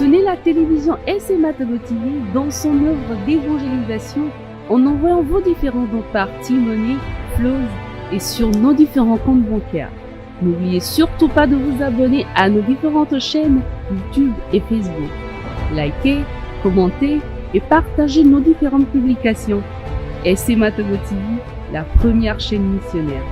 Soutenez la télévision SMA Togo TV dans son œuvre d'évangélisation en envoyant vos différents dons par T-Money, Flows et sur nos différents comptes bancaires. N'oubliez surtout pas de vous abonner à nos différentes chaînes YouTube et Facebook. Likez, commentez et partagez nos différentes publications. SMA Togo TV, la première chaîne missionnaire.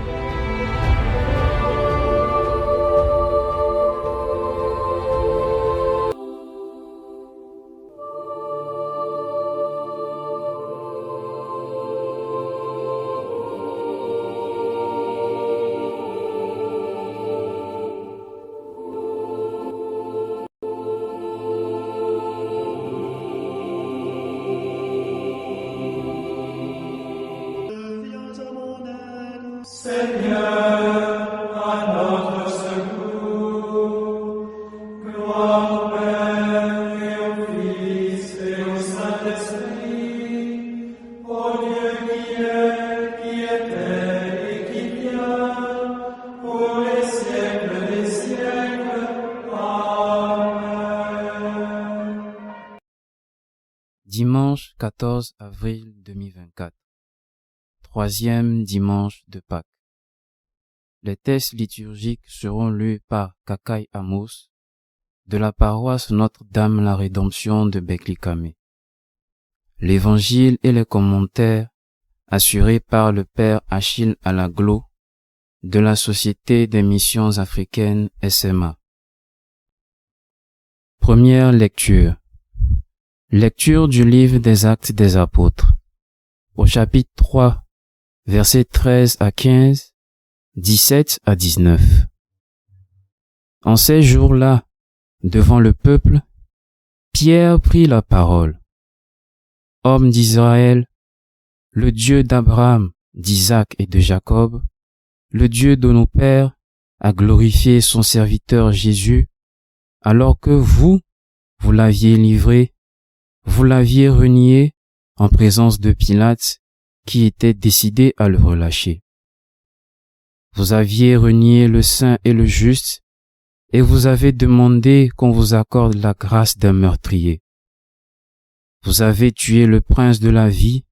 Dimanche 14 avril 2024. Troisième dimanche de Pâques. Les textes liturgiques seront lus par Kakai Amos de la paroisse Notre-Dame-la-Rédemption de Beklikame. L'évangile et les commentaires assurés par le père Achille Alaglo de la Société des missions africaines SMA. Première lecture. Lecture du livre des Actes des Apôtres. Au chapitre 3, versets 13 à 15, 17 à 19. En ces jours-là, devant le peuple, Pierre prit la parole. Homme d'Israël, le Dieu d'Abraham, d'Isaac et de Jacob, le Dieu de nos pères, a glorifié son serviteur Jésus, alors que vous l'aviez livré, vous l'aviez renié en présence de Pilate, qui était décidé à le relâcher. Vous aviez renié le saint et le juste, et vous avez demandé qu'on vous accorde la grâce d'un meurtrier. Vous avez tué le prince de la vie,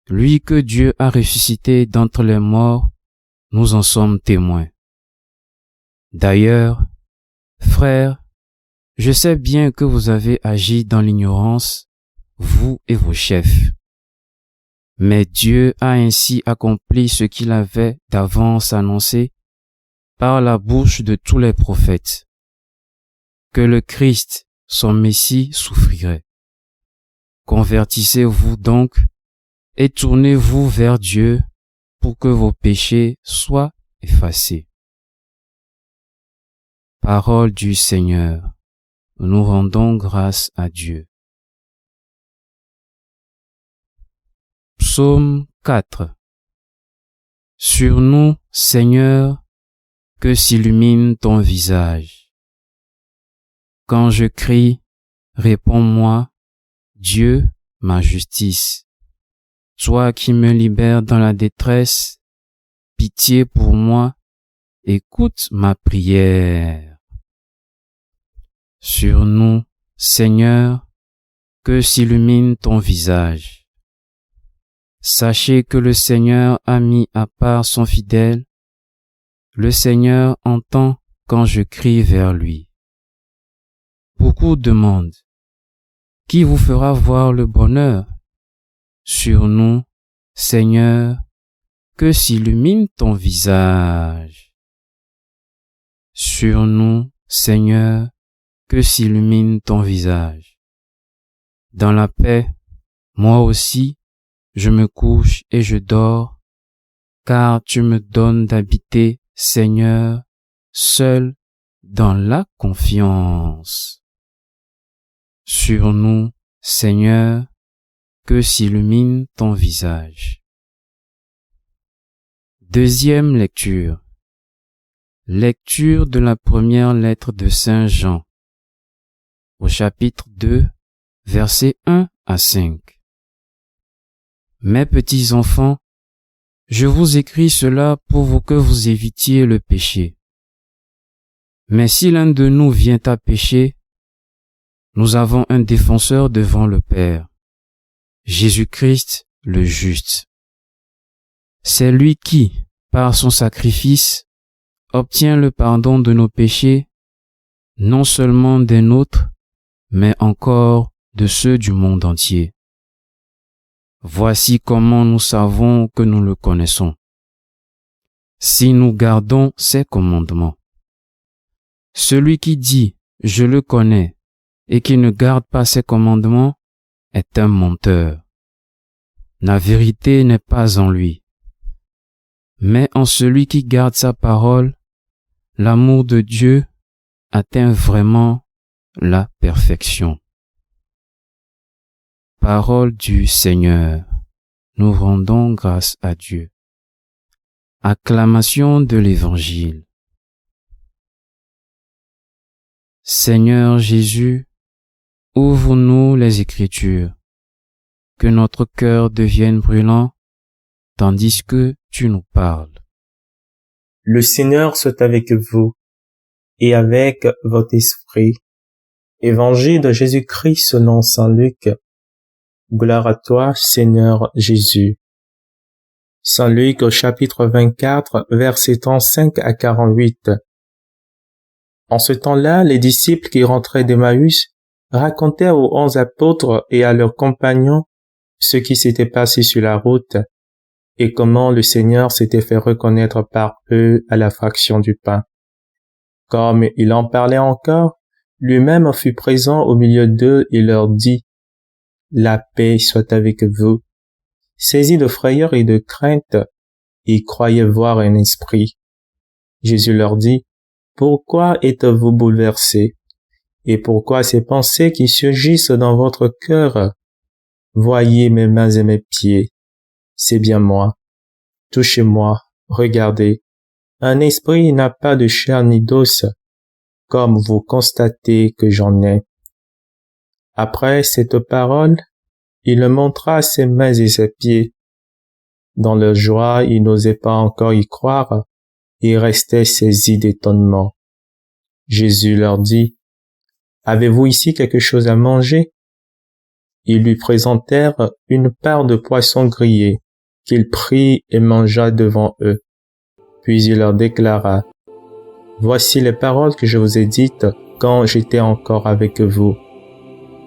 lui que Dieu a ressuscité d'entre les morts, nous en sommes témoins. D'ailleurs, frères, je sais bien que vous avez agi dans l'ignorance, vous et vos chefs. Mais Dieu a ainsi accompli ce qu'il avait d'avance annoncé par la bouche de tous les prophètes, que le Christ, son Messie, souffrirait. Convertissez-vous donc et tournez-vous vers Dieu pour que vos péchés soient effacés. Parole du Seigneur. Nous rendons grâce à Dieu. Psaume 4. Sur nous, Seigneur, que s'illumine ton visage. Quand je crie, réponds-moi, Dieu, ma justice. Toi qui me libères dans la détresse, pitié pour moi, écoute ma prière. Sur nous, Seigneur, que s'illumine ton visage. Sachez que le Seigneur a mis à part son fidèle. Le Seigneur entend quand je crie vers lui. Beaucoup demandent, qui vous fera voir le bonheur? Sur nous, Seigneur, que s'illumine ton visage. Sur nous, Seigneur, que s'illumine ton visage. Dans la paix, moi aussi, je me couche et je dors, car tu me donnes d'habiter, Seigneur, seul dans la confiance. Sur nous, Seigneur, que s'illumine ton visage. Deuxième lecture. Lecture de la première lettre de Saint Jean. Au chapitre 2, versets 1 à 5. Mes petits enfants, je vous écris cela pour que vous évitiez le péché. Mais si l'un de nous vient à pécher, nous avons un défenseur devant le Père, Jésus-Christ le juste. C'est lui qui, par son sacrifice, obtient le pardon de nos péchés, non seulement des nôtres, mais encore de ceux du monde entier. Voici comment nous savons que nous le connaissons. Si nous gardons ses commandements. Celui qui dit « je le connais » et qui ne garde pas ses commandements est un menteur. La vérité n'est pas en lui. Mais en celui qui garde sa parole, l'amour de Dieu atteint vraiment la perfection. Parole du Seigneur. Nous rendons grâce à Dieu. Acclamation de l'Évangile. Seigneur Jésus, ouvre-nous les Écritures, que notre cœur devienne brûlant, tandis que tu nous parles. Le Seigneur soit avec vous et avec votre esprit. Évangile de Jésus-Christ selon saint Luc. Gloire à toi, Seigneur Jésus. Saint Luc au chapitre 24, versets 35 à 48. En ce temps-là, les disciples qui rentraient d'Emmaüs racontèrent aux 11 apôtres et à leurs compagnons ce qui s'était passé sur la route et comment le Seigneur s'était fait reconnaître par eux à la fraction du pain. Comme il en parlait encore, lui-même fut présent au milieu d'eux et leur dit « La paix soit avec vous ». Saisis de frayeur et de crainte, ils croyaient voir un esprit. Jésus leur dit « Pourquoi êtes-vous bouleversés? Et pourquoi ces pensées qui surgissent dans votre cœur? Voyez mes mains et mes pieds. C'est bien moi. Touchez-moi, regardez. Un esprit n'a pas de chair ni d'os, comme vous constatez que j'en ai. » Après cette parole, il montra ses mains et ses pieds. Dans leur joie, ils n'osaient pas encore y croire et restaient saisis d'étonnement. Jésus leur dit, « Avez-vous ici quelque chose à manger? » Ils lui présentèrent une part de poisson grillé, qu'il prit et mangea devant eux. Puis il leur déclara, « Voici les paroles que je vous ai dites quand j'étais encore avec vous.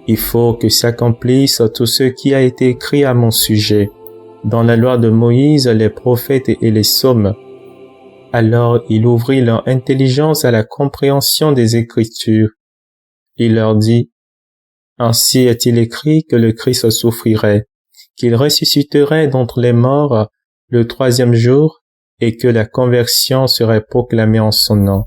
Il faut que s'accomplisse tout ce qui a été écrit à mon sujet, dans la loi de Moïse, les prophètes et les psaumes. » Alors il ouvrit leur intelligence à la compréhension des Écritures. Il leur dit, « Ainsi est-il écrit que le Christ souffrirait, qu'il ressusciterait d'entre les morts le troisième jour, et que la conversion serait proclamée en son nom,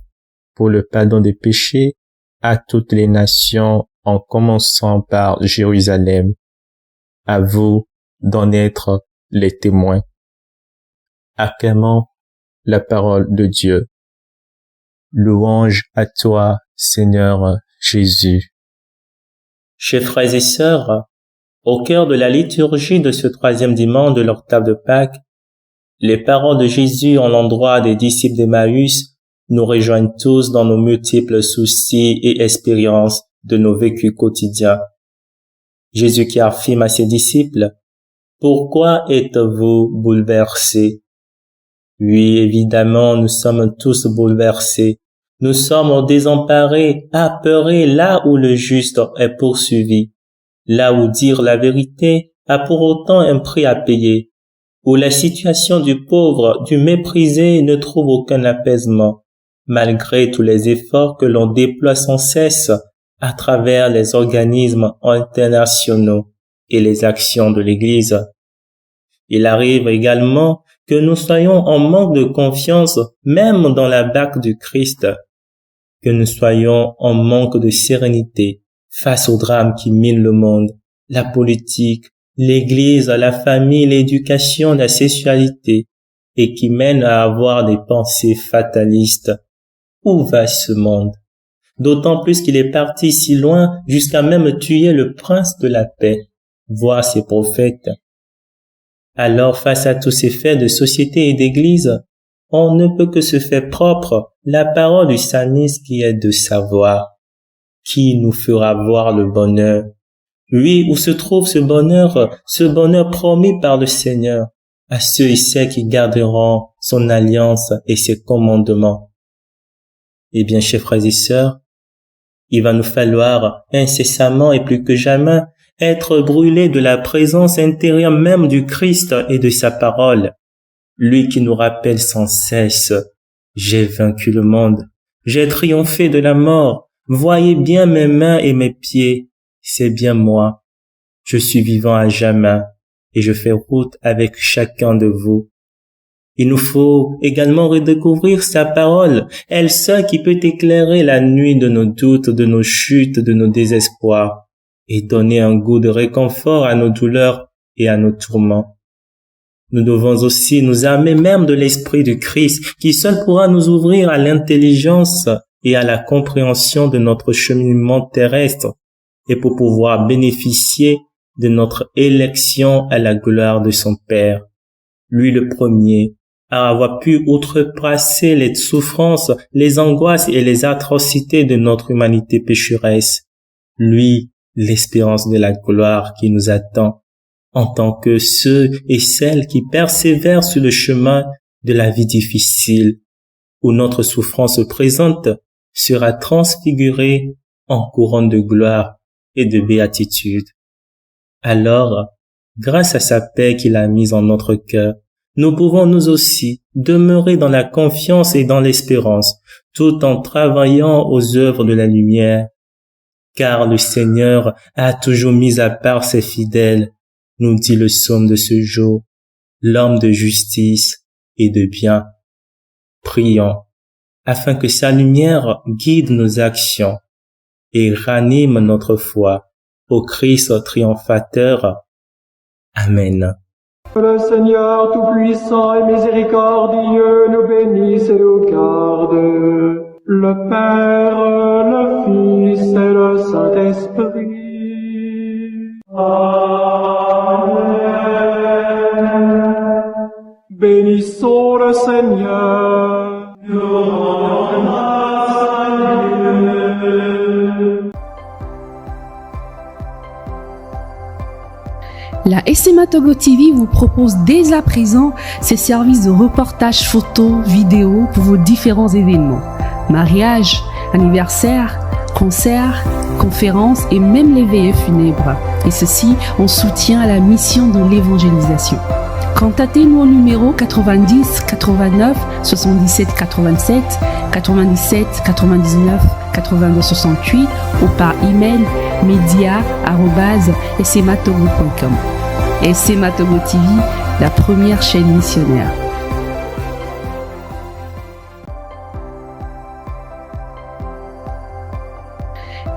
pour le pardon des péchés, à toutes les nations, en commençant par Jérusalem. À vous d'en être les témoins. » Acclamons la parole de Dieu. Louange à toi, Seigneur Jésus. Chers frères et sœurs, au cœur de la liturgie de ce troisième dimanche de l'octave de Pâques, les paroles de Jésus en l'endroit des disciples d'Emmaüs nous rejoignent tous dans nos multiples soucis et expériences de nos vécus quotidiens. Jésus qui affirme à ses disciples, « Pourquoi êtes-vous bouleversés ?» Oui, évidemment, nous sommes tous bouleversés. Nous sommes désemparés, apeurés là où le juste est poursuivi, là où dire la vérité a pour autant un prix à payer, où la situation du pauvre, du méprisé ne trouve aucun apaisement, malgré tous les efforts que l'on déploie sans cesse à travers les organismes internationaux et les actions de l'Église. Il arrive également que nous soyons en manque de confiance même dans la barque du Christ, que nous soyons en manque de sérénité face aux drames qui minent le monde, la politique, l'Église, la famille, l'éducation, la sexualité, et qui mènent à avoir des pensées fatalistes. Où va ce monde? D'autant plus qu'il est parti si loin jusqu'à même tuer le prince de la paix, voire ses prophètes. Alors, face à tous ces faits de société et d'église, on ne peut que se faire propre la parole du psalmiste qui est de savoir. qui nous fera voir le bonheur. Oui, où se trouve ce bonheur promis par le Seigneur à ceux et celles qui garderont son alliance et ses commandements. Eh bien, chers frères et sœurs, il va nous falloir incessamment et plus que jamais être brûlés de la présence intérieure même du Christ et de sa parole. Lui qui nous rappelle sans cesse: j'ai vaincu le monde, j'ai triomphé de la mort, voyez bien mes mains et mes pieds, c'est bien moi. Je suis vivant à jamais et je fais route avec chacun de vous. Il nous faut également redécouvrir sa parole, elle seule qui peut éclairer la nuit de nos doutes, de nos chutes, de nos désespoirs, et donner un goût de réconfort à nos douleurs et à nos tourments. Nous devons aussi nous armer même de l'Esprit du Christ, qui seul pourra nous ouvrir à l'intelligence et à la compréhension de notre cheminement terrestre, et pour pouvoir bénéficier de notre élection à la gloire de son Père. Lui le premier, à avoir pu outrepasser les souffrances, les angoisses et les atrocités de notre humanité pécheresse. Lui, l'espérance de la gloire qui nous attend, en tant que ceux et celles qui persévèrent sur le chemin de la vie difficile, où notre souffrance présente sera transfigurée en couronne de gloire et de béatitude. Alors, grâce à sa paix qu'il a mise en notre cœur, nous pouvons nous aussi demeurer dans la confiance et dans l'espérance, tout en travaillant aux œuvres de la lumière. Car le Seigneur a toujours mis à part ses fidèles, nous dit le psaume de ce jour, l'homme de justice et de bien. Prions, afin que sa lumière guide nos actions et ranime notre foi au Christ triomphateur. Amen. Le Seigneur Tout-Puissant et Miséricordieux nous bénisse et nous garde, le Père, le Fils et le Saint-Esprit. Amen. Bénissons le Seigneur. Nous rendons grâce à Dieu. La SMA Togo TV vous propose dès à présent ses services de reportage photo, vidéo pour vos différents événements. Mariage, anniversaire, concerts, conférences et même les veillées funèbres. Et ceci en soutien à la mission de l'évangélisation. Contactez-nous au numéro 90 89 77 87 97 99 82 68 ou par email media@smatogo.com. SMA Togo TV, la première chaîne missionnaire.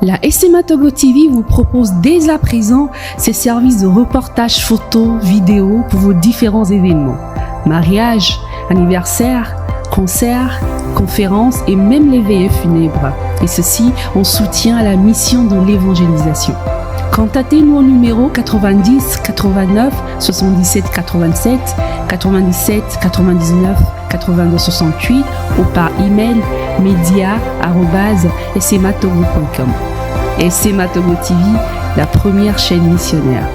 La SMA Togo TV vous propose dès à présent ses services de reportage photo, vidéo pour vos différents événements. Mariage, anniversaire, concerts, conférences et même les veillées funèbres. Et ceci en soutien à la mission de l'évangélisation. Contactez-nous au numéro 90 89 77 87 97 99 82 68 ou par email media@smatogo.com. SMA Togo TV, la première chaîne missionnaire.